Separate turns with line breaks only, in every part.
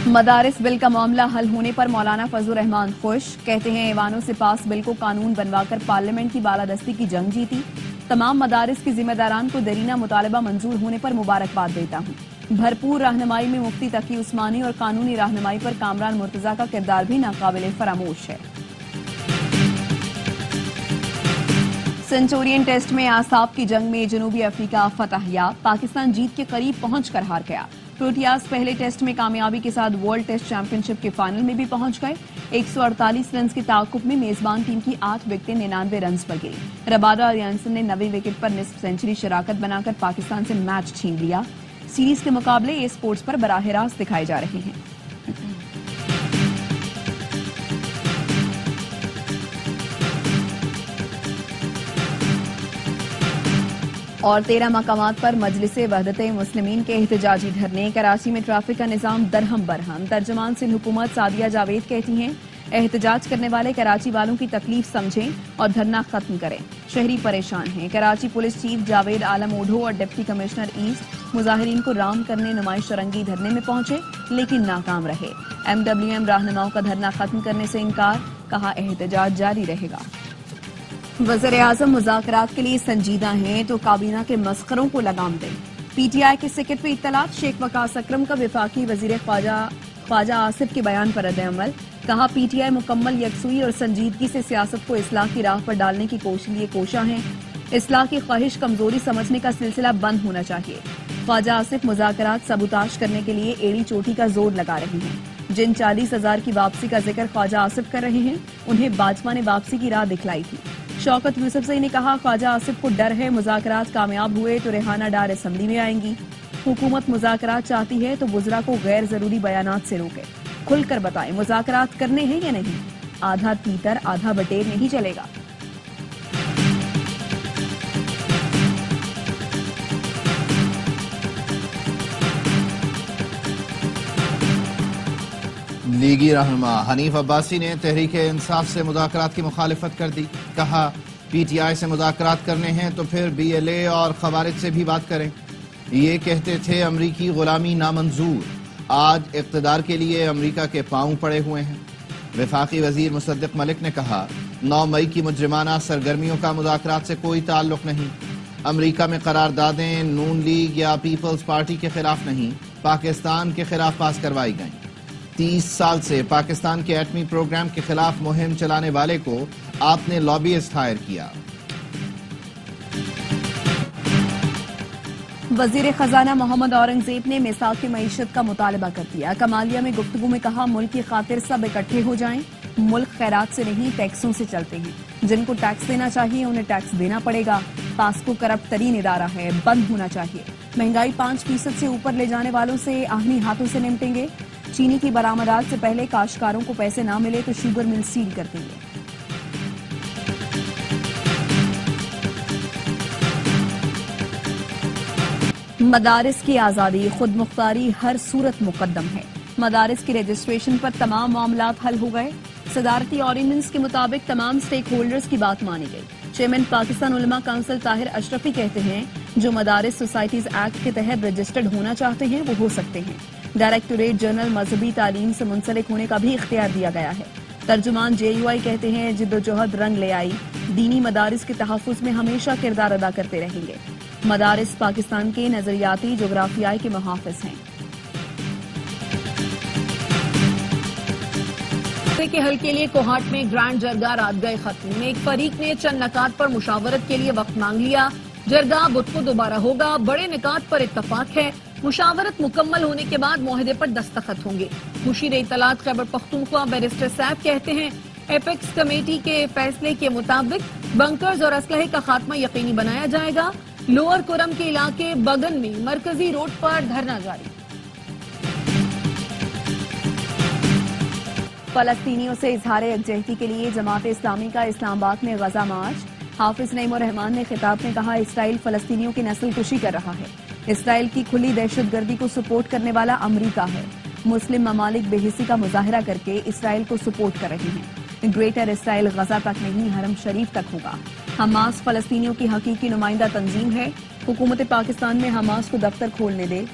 مدارس بل کا معاملہ حل ہونے پر مولانا فضل الرحمان خوش، کہتے ہیں ایوانوں سے پاس بل کو قانون بنوا کر پارلیمنٹ کی بالادستی کی جنگ جیتی۔ تمام مدارس کے ذمہ داران کو درینہ مطالبہ منظور ہونے پر مبارکباد دیتا ہوں۔ بھرپور رہنمائی میں مفتی تقی عثمانی اور قانونی رہنمائی پر کامران مرتضیٰ کا کردار بھی ناقابل فراموش ہے۔ سنچورین ٹیسٹ میں اعصاب کی جنگ میں جنوبی افریقہ فتح یاب، پاکستان جیت کے قریب پہنچ کر ہار گیا۔ پروٹیاز پہلے ٹیسٹ میں کامیابی کے ساتھ ورلڈ ٹیسٹ چیمپئن شپ کے فائنل میں بھی پہنچ گئے۔ 148 رنز کے تعاقب میں میزبان ٹیم کی 8 وکٹیں 99 رنز پر گئی۔ ربادہ یانسن نے 90 وکٹ پر نصف سنچری شراکت بنا کر پاکستان سے میچ چھین لیا۔ سیریز کے مقابلے اے سپورٹس پر براہ راست دکھائے جا رہے ہیں۔ اور 13 مقامات پر مجلس وحدت مسلمین کے احتجاجی دھرنے۔ کراچی میں ٹریفک کا نظام درہم برہم۔ ترجمان سندھ حکومت سعدیہ جاوید کہتی ہیں احتجاج کرنے والے کراچی والوں کی تکلیف سمجھیں اور دھرنا ختم کریں، شہری پریشان ہیں۔ کراچی پولیس چیف جاوید عالم اوڈھو اور ڈپٹی کمشنر ایسٹ مظاہرین کو رام کرنے نمائش رنگی دھرنے میں پہنچے لیکن ناکام رہے۔ MWM رہنماؤں کا دھرنا ختم کرنے سے انکار، کہا احتجاج جاری رہے گا۔ وزیراعظم مذاکرات کے لیے سنجیدہ ہیں تو کابینہ کے مسخروں کو لگام دیں۔ PTI کے سیکرٹری اطلاعات شیخ وقاص اکرم کا وفاقی وزیر خواجہ آصف کے بیان پر رد عمل، کہا PTI مکمل یکسوئی اور سنجیدگی سے سیاست کو اصلاح کی راہ پر ڈالنے کی لیے کوشاں ہیں۔ اصلاح کی خواہش کمزوری سمجھنے کا سلسلہ بند ہونا چاہیے۔ خواجہ آصف مذاکرات سبوتاش کرنے کے لیے ایڑی چوٹی کا زور لگا رہے ہیں۔ جن 40,000 کی واپسی کا ذکر خواجہ آصف کر رہے ہیں انہیں باجوہ نے واپسی کی راہ دکھلائی تھی۔ شوکت یوسف زئی نے کہا خواجہ آصف کو ڈر ہے مذاکرات کامیاب ہوئے تو ریحانہ ڈار اسمبلی میں آئیں گی۔ حکومت مذاکرات چاہتی ہے تو وزراء کو غیر ضروری بیانات سے روکے، کھل کر بتائیں مذاکرات کرنے ہیں یا نہیں۔ آدھا تیتر آدھا بٹیر نہیں چلے گا۔
لیگی رہنما حنیف عباسی نے تحریک انصاف سے مذاکرات کی مخالفت کر دی، کہا PTI سے مذاکرات کرنے ہیں تو پھر BLA اور خوارج سے بھی بات کریں۔ یہ کہتے تھے امریکی غلامی نامنظور، آج اقتدار کے لیے امریکہ کے پاؤں پڑے ہوئے ہیں۔ وفاقی وزیر مصدق ملک نے کہا 9 مئی کی مجرمانہ سرگرمیوں کا مذاکرات سے کوئی تعلق نہیں۔ امریکہ میں قراردادیں نون لیگ یا پیپلز پارٹی کے خلاف نہیں، پاکستان کے خلاف پاس کروائی گئیں۔ 30 سال سے پاکستان کے ایٹمی پروگرام کے خلاف مہم چلانے والے کو آپ نے لابیسٹ ہائر کیا۔
وزیر خزانہ محمد اورنگزیب نے میثاق معیشت کا مطالبہ کر دیا۔ کمالیہ میں گفتگو میں کہا ملک کی خاطر سب اکٹھے ہو جائیں، ملک خیرات سے نہیں ٹیکسوں سے چلتے ہیں، جن کو ٹیکس دینا چاہیے انہیں ٹیکس دینا پڑے گا۔ پاسکو کرپٹ ترین ادارہ ہے، بند ہونا چاہیے۔ مہنگائی 5% سے اوپر لے جانے والوں سے آہنی ہاتھوں سے نمٹیں گے۔ چینی کی برآمدات سے پہلے کاشتکاروں کو پیسے نہ ملے تو شوگر مل سیل کر دیں گے۔ مدارس کی آزادی، خود مختاری ہر صورت مقدم ہے۔ مدارس کی رجسٹریشن پر تمام معاملات حل ہو گئے۔ صدارتی آرڈیننس کے مطابق تمام سٹیک ہولڈرز کی بات مانی گئی۔ چیئرمین پاکستان علماء کونسل طاہر اشرفی کہتے ہیں جو مدارس سوسائٹیز ایکٹ کے تحت رجسٹرڈ ہونا چاہتے ہیں وہ ہو سکتے ہیں۔ ڈائریکٹوریٹ جنرل مذہبی تعلیم سے منسلک ہونے کا بھی اختیار دیا گیا ہے۔ ترجمان JUI کہتے ہیں جد و جہد رنگ لے آئی، دینی مدارس کے تحفظ میں ہمیشہ کردار ادا کرتے رہیں گے۔ مدارس پاکستان کے نظریاتی جغرافیائی کے محافظ ہیں۔ کے حل کے لیے کوہاٹ میں گرانڈ جرگہ رات گئے ختم۔ ایک فریق نے چند نکات پر مشاورت کے لیے وقت مانگ لیا۔ جرگہ بدھ کو دوبارہ ہوگا، بڑے نکات پر اتفاق ہے۔ مشاورت مکمل ہونے کے بعد معاہدے پر دستخط ہوں گے۔ مشیر اطلاعات خیبر پختونخوا بیرسٹر سیف کہتے ہیں ایپیکس کمیٹی کے فیصلے کے مطابق بنکرز اور اسلحے کا خاتمہ یقینی بنایا جائے گا۔ لوور کرم کے علاقے بگن میں مرکزی روڈ پر دھرنا جاری۔ فلسطینیوں سے اظہار یکجہتی کے لیے جماعت اسلامی کا اسلام آباد میں غزہ مارچ۔ حافظ نعیم الرحمان نے خطاب میں کہا اسرائیل فلسطینیوں کی نسل کشی کر رہا ہے۔ اسرائیل کی کھلی دہشت گردی کو سپورٹ کرنے والا امریکہ ہے۔ مسلم ممالک بے حسی کا مظاہرہ کر کے اسرائیل کو سپورٹ کر رہے ہیں۔ گریٹر اسرائیل غزہ تک نہیں حرم شریف تک ہوگا۔ حماس فلسطینیوں کی حقیقی نمائندہ تنظیم ہے۔ حکومت پاکستان میں حماس کو دفتر کھولنے دے۔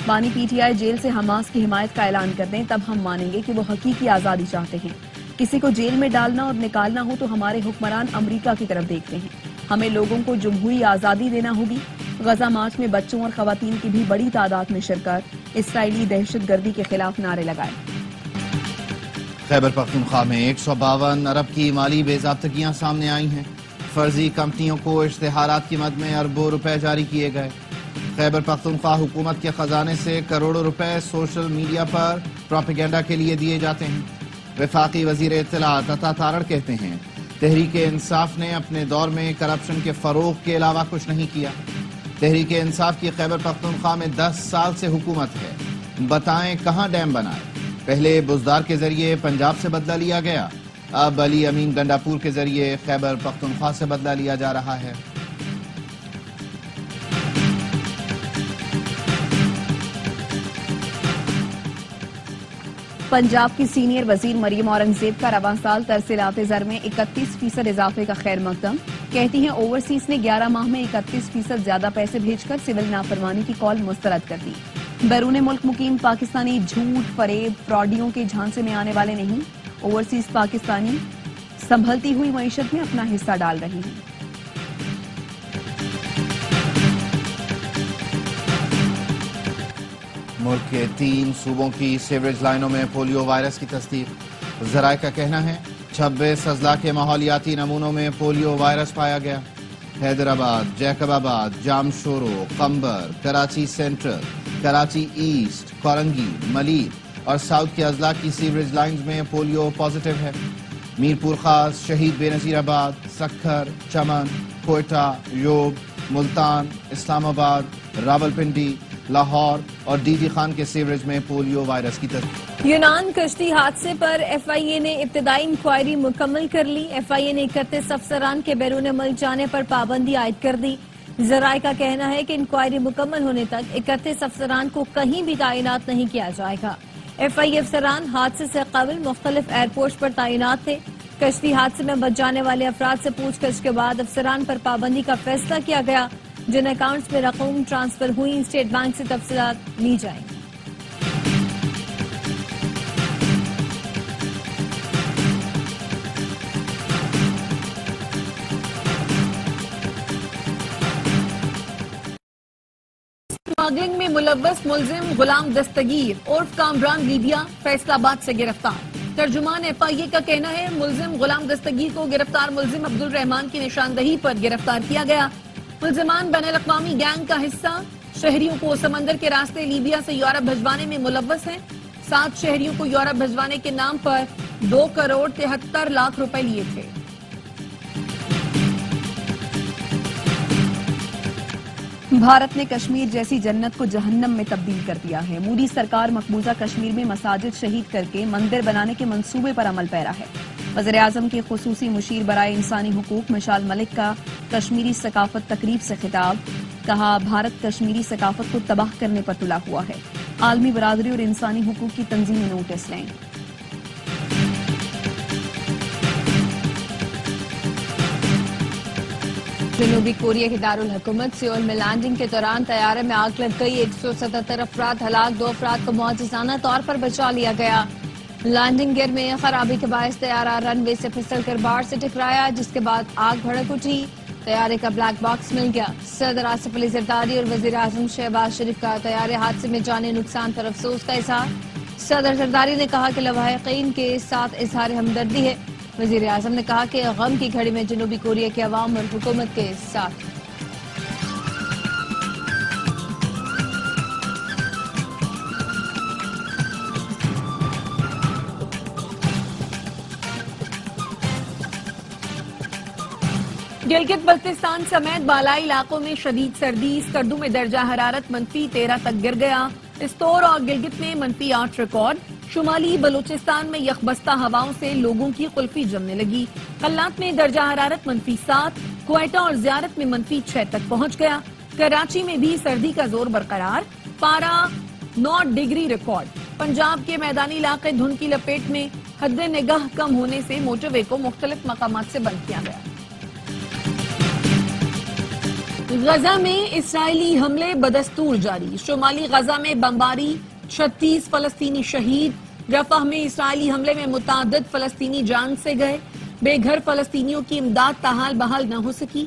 بانی پی ٹی آئی جیل سے حماس کی حمایت کا اعلان کر دیں، تب ہم مانیں گے کہ وہ حقیقی آزادی چاہتے ہیں۔ کسی کو جیل میں ڈالنا اور نکالنا ہو تو ہمارے حکمران امریکہ کی طرف دیکھتے ہیں۔ ہمیں لوگوں کو جمہوری آزادی دینا ہوگی۔ غزہ مارچ میں بچوں اور خواتین کی بھی بڑی تعداد میں شرکت، اسرائیلی دہشت گردی کے خلاف نعرے لگائے۔
خیبر پختونخوا میں 152 ارب کی مالی بے ضابطگیاں سامنے آئی ہیں۔ فرضی کمپنیوں کو اشتہارات کی مد میں اربوں روپے جاری کیے گئے۔ خیبر پختونخوا حکومت کے خزانے سے کروڑوں روپے سوشل میڈیا پر پروپیگنڈا کے لیے دیے جاتے ہیں۔ وفاقی وزیر اطلاعات عطا تارڑ کہتے ہیں تحریک انصاف نے اپنے دور میں کرپشن کے فروغ کے علاوہ کچھ نہیں کیا۔ تحریک انصاف کی خیبر پختونخوا میں 10 سال سے حکومت ہے، بتائیں کہاں ڈیم بنائے؟ پہلے بزدار کے ذریعے پنجاب سے بدلہ لیا گیا، اب علی امین گنڈاپور کے ذریعے خیبر پختونخوا سے بدلہ لیا جا رہا ہے۔
پنجاب کی سینئر وزیر مریم اورنگزیب کا رواں سال ترسیلات زر میں 31% اضافے کا خیر مقدم، کہتی ہیں اوورسیز نے 11 ماہ میں 31% زیادہ پیسے بھیج کر سول نافرمانی کی کال مسترد کر دی۔ بیرون ملک مقیم پاکستانی جھوٹ، فریب، فراڈیوں کے جھانسے میں آنے والے نہیں، اوورسیز پاکستانی سنبھلتی ہوئی معیشت میں اپنا حصہ ڈال رہے ہیں۔
ملک کے 3 صوبوں کی سیوریج لائنوں میں پولیو وائرس کی تصدیق، ذرائع کا کہنا ہے 26 اضلاع کے ماحولیاتی نمونوں میں پولیو وائرس پایا گیا۔ حیدرآباد، جیکب آباد، جامشورو، قمبر، کراچی سینٹرل، کراچی ایسٹ، کورنگی، ملیر اور ساؤتھ کے اضلاع کی سیوریج لائنز میں پولیو پازیٹیو ہے۔ میرپور خاص، شہید بے نظیر آباد، سکھر، چمن، کوئٹہ، یوب، ملتان، اسلام آباد، راولپنڈی، لاہور اور ڈی جی خان کے سیوریج میں پولیو وائرس کی تصدیق۔
یونان کشتی حادثے پر ایف آئی اے نے ابتدائی انکوائری مکمل کر لی۔ ایف آئی اے نے 31 افسران کے بیرون ملک جانے پر پابندی عائد کر دی۔ ذرائع کا کہنا ہے کہ انکوائری مکمل ہونے تک 31 افسران کو کہیں بھی تعینات نہیں کیا جائے گا۔ ایف آئی اے افسران حادثے سے قبل مختلف ایئرپورٹس پر تعینات تھے۔ کشتی حادثے میں بچ جانے والے افراد سے پوچھ گچھ کے بعد افسران پر پابندی کا فیصلہ کیا گیا۔ جن اکاؤنٹس میں رقم ٹرانسفر ہوئی، اسٹیٹ بینک سے تفصیلات لی جائیں گی۔ اسمگلنگ میں ملوث ملزم غلام دستگیر عرف کامران لیبیا فیصل آباد سے گرفتار۔ ترجمان ایف آئی اے کا کہنا ہے ملزم غلام دستگیر کو گرفتار ملزم عبد الرحمان کی نشاندہی پر گرفتار کیا گیا۔ ملزمان بین الاقوامی گینگ کا حصہ، شہریوں کو سمندر کے راستے لیبیا سے یورپ بھجوانے میں ملوث ہیں۔ 7 شہریوں کو یورپ بھجوانے کے نام پر 2 کروڑ 73 لاکھ روپے لیے تھے۔
بھارت نے کشمیر جیسی جنت کو جہنم میں تبدیل کر دیا ہے۔ مودی سرکار مقبوضہ کشمیر میں مساجد شہید کر کے مندر بنانے کے منصوبے پر عمل پیرا ہے۔ وزیر اعظم کے خصوصی مشیر برائے انسانی حقوق مشال ملک کا کشمیری ثقافت تقریب سے خطاب، کہا بھارت کشمیری ثقافت کو تباہ کرنے پر تلا ہوا ہے، عالمی برادری اور انسانی حقوق کی تنظیمیں نوٹس لیں۔
جنوبی کوریا کے دارالحکومت سیول میں لینڈنگ کے دوران طیارے میں آگ لگ گئی، 177 افراد ہلاک، 2 افراد کو معجزانہ طور پر بچا لیا گیا۔ لینڈنگ گیئر میں خرابی کے باعث طیارہ رن وے سے پھسل کر بار سے ٹکرایا، جس کے بعد آگ بھڑک اٹھی، طیارے کا بلیک باکس مل گیا۔ صدر آصف علی زرداری اور وزیر اعظم شہباز شریف کا طیارے حادثے میں جانی نقصان پر افسوس کا اظہار۔ صدر زرداری نے کہا کہ لواحقین کے ساتھ اظہار ہمدردی ہے۔ وزیر اعظم نے کہا کہ غم کی گھڑی میں جنوبی کوریا کے عوام اور حکومت کے ساتھ۔ گلگت بلتستان سمیت بالائی علاقوں میں شدید سردی، اسکردو میں درجہ حرارت -13 تک گر گیا۔ استور اور گلگت میں -8 ریکارڈ۔ شمالی بلوچستان میں یخبستہ ہواؤں سے لوگوں کی قلفی جمنے لگی۔ قلات میں درجہ حرارت -7، کوئٹہ اور زیارت میں -6 تک پہنچ گیا۔ کراچی میں بھی سردی کا زور برقرار، پارہ 9 ڈگری ریکارڈ۔ پنجاب کے میدانی علاقے دھند کی لپیٹ میں، حد نگاہ کم ہونے سے موٹر وے کو مختلف مقامات سے بند کیا گیا۔
غزہ میں اسرائیلی حملے بدستور جاری، شمالی غزہ میں بمباری، 36 فلسطینی شہید، رفح میں اسرائیلی حملے میں متعدد فلسطینی جان سے گئے، بے گھر فلسطینیوں کی امداد تاحال بحال نہ ہو سکی،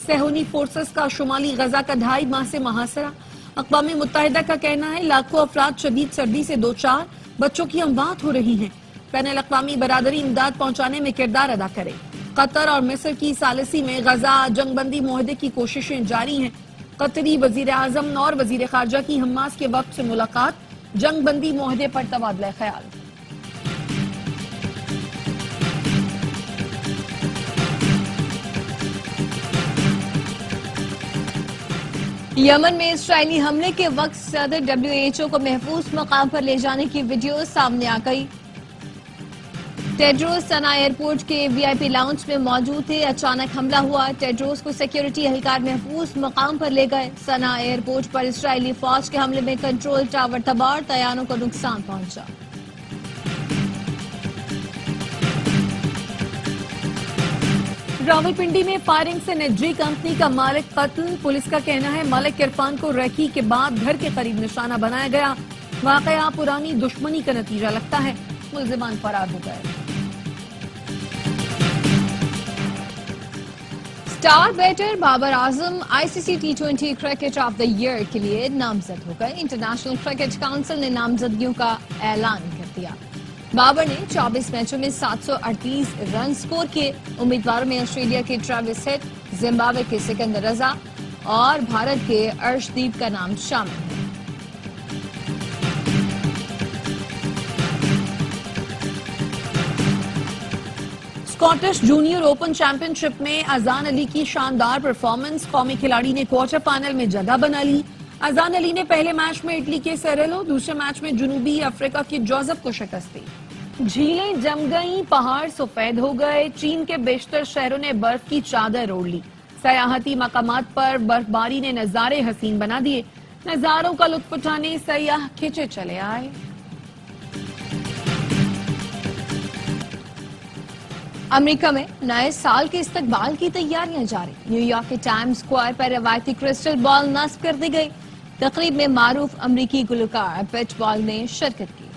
صہیونی فورسز کا شمالی غزہ کا 2.5 ماہ سے محاصرہ، اقوام متحدہ کا کہنا ہے لاکھوں افراد شدید سردی سے دوچار، بچوں کی اموات ہو رہی ہیں، بین الاقوامی برادری امداد پہنچانے میں کردار ادا کرے۔ قطر اور مصر کی ثالثی میں غزہ جنگ بندی معاہدے کی کوششیں جاری ہیں، قطری وزیر اعظم اور وزیر خارجہ کی حماس کے وفد سے ملاقات، جنگ بندی معاہدے پر تبادلہ خیال۔
یمن میں اسرائیلی حملے کے وقت صدر WHO کو محفوظ مقام پر لے جانے کی ویڈیو سامنے آ گئی۔ ٹیڈروس سنا ایئرپورٹ کے VIP لاؤنج میں موجود تھے، اچانک حملہ ہوا، ٹیڈروس کو سیکیورٹی اہلکار محفوظ مقام پر لے گئے۔ سنا ایئرپورٹ پر اسرائیلی فوج کے حملے میں کنٹرول ٹاور تباہ، طیاروں کو نقصان پہنچا۔
راولپنڈی میں فائرنگ سے نجی کمپنی کا مالک قتل، پولیس کا کہنا ہے ملک عرفان کو ریکی کے بعد گھر کے قریب نشانہ بنایا گیا، واقعہ پرانی دشمنی کا نتیجہ لگتا ہے، ملزمان فرار ہو گئے۔
Star batter Babar Azam ICC T20 cricket of the year کے لیے نامزد ہو گئے، انٹرنیشنل کرکٹ کونسل نے نامزدگیوں کا اعلان کر دیا۔ بابر نے 24 میچوں میں 738 رن سکور کیے، امیدواروں میں آسٹریلیا کے ٹریوس ہیڈ، زمبابوے کے سکندر رضا اور بھارت کے ارش دیپ کا نام شامل ہے۔
اسکاٹش جونیئر اوپن چیمپئن شپ میں اذان علی کی شاندار پرفارمنس، قومی کھلاڑی نے کوارٹر فائنل میں جگہ بنا لی۔ اذان علی نے پہلے میچ میں اٹلی کے سیریلو، دوسرے میچ میں جنوبی افریقہ کے جوزف کو شکست دی۔ جھیلیں جم گئیں، پہاڑ سفید ہو گئے، چین کے بیشتر شہروں نے برف کی چادر اوڑھ لی، سیاحتی مقامات پر برف باری نے نظارے حسین بنا دیے، نظاروں کا لطف اٹھانے سیاح کھنچے چلے آئے۔
امریکہ میں نئے سال کے استقبال کی تیاریاں جاری، نیو یارک کے ٹائمز اسکوائر پر روایتی کرسٹل بال نصب کر دی گئی، تقریب میں معروف امریکی گلوکار پٹ بال نے شرکت کی۔